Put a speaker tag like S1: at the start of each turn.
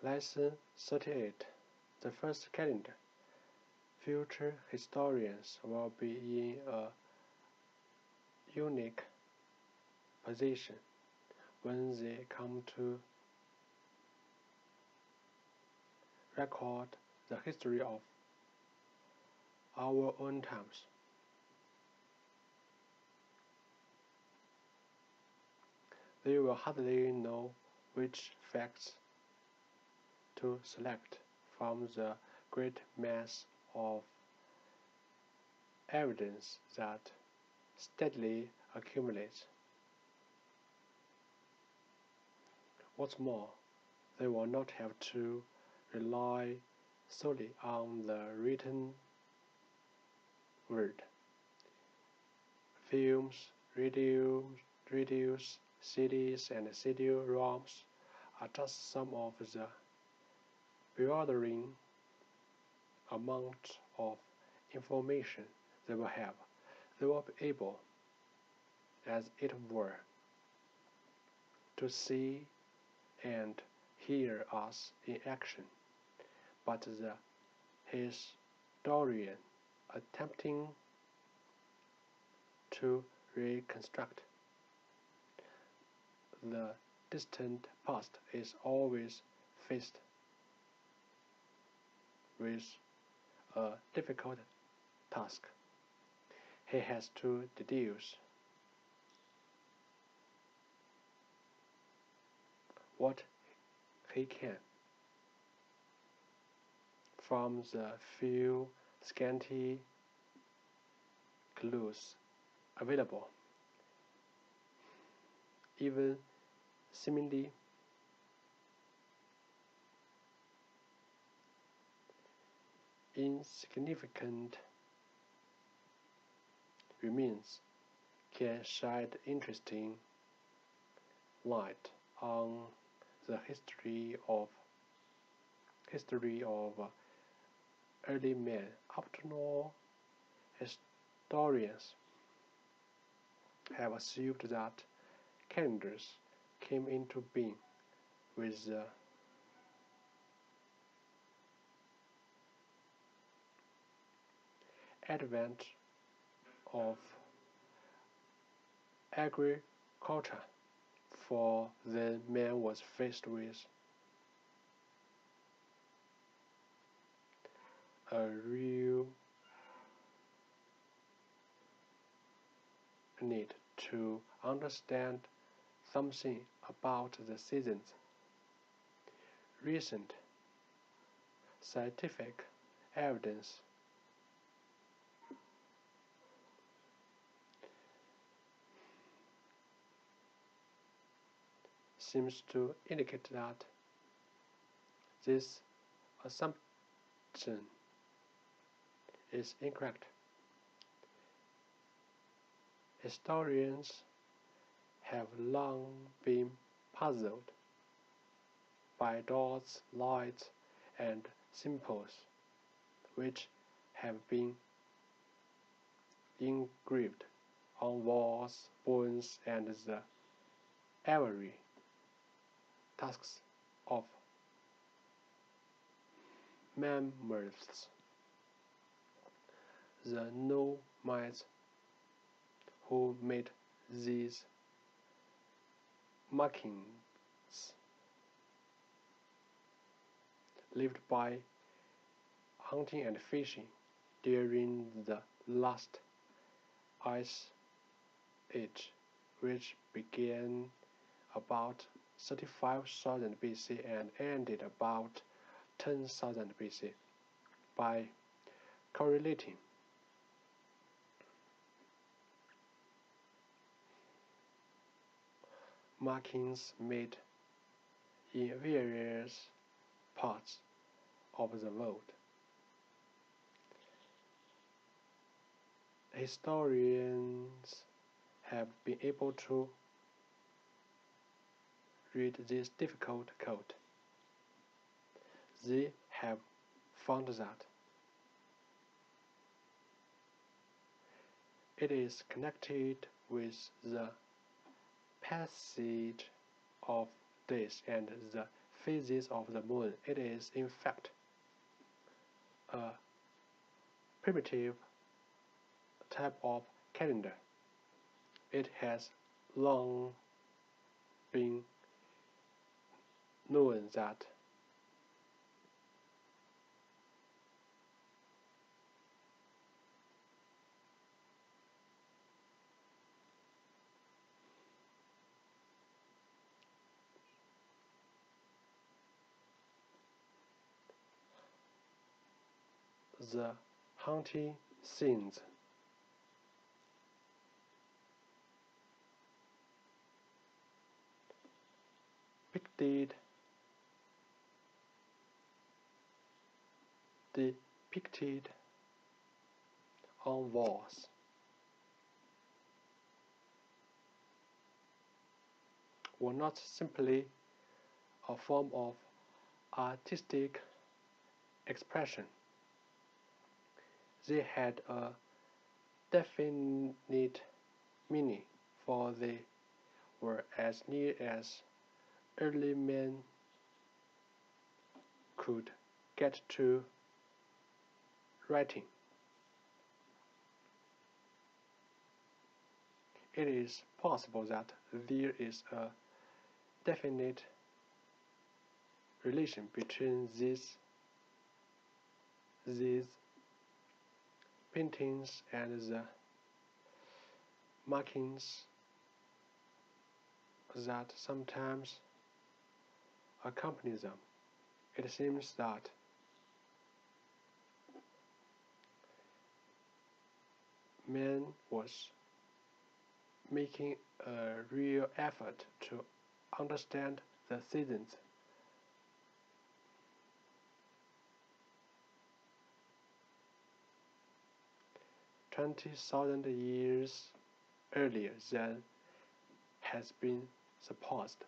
S1: Lesson 38: The First Calendar. Future historians will be in a unique position when they come to record the history of our own times. They will hardly know which facts to select from the great mass of evidence that steadily accumulates. What's more, they will not have to rely solely on the written word. Films, radios, CDs, and CD-ROMs are just some of the bewildering amount of information they will have. They will be able, as it were, to see and hear us in action, but the historian attempting to reconstruct the distant past is always faced with a difficult task. He has to deduce what he can from the few scanty clues available, even seemingly insignificant remains can shed interesting light on the history of early men. After all, historians have assumed that calendars came into being with the advent of agriculture, for then man was faced with a real need to understand something about the seasons. Recent scientific evidence seems to indicate that this assumption is incorrect. Historians have long been puzzled by dots, lights, and symbols which have been engraved on walls, bones, and the ivory tusks of mammoths. The nomads who made these markings lived by hunting and fishing during the last ice age, which began about 35,000 BC and ended about 10,000 BC. By correlating markings made in various parts of the world, historians have been able to read this difficult code. They have found that it is connected with the passage of days and the phases of the moon. It is, in fact, a primitive type of calendar. It has long been known that the hunting scenes depicted on walls were not simply a form of artistic expression. They had a definite meaning, for they were as near as early men could get to writing. It is possible that there is a definite relation between these paintings and the markings that sometimes accompany them. It seems that man was making a real effort to understand the seasons. 20,000 years earlier than has been supposed.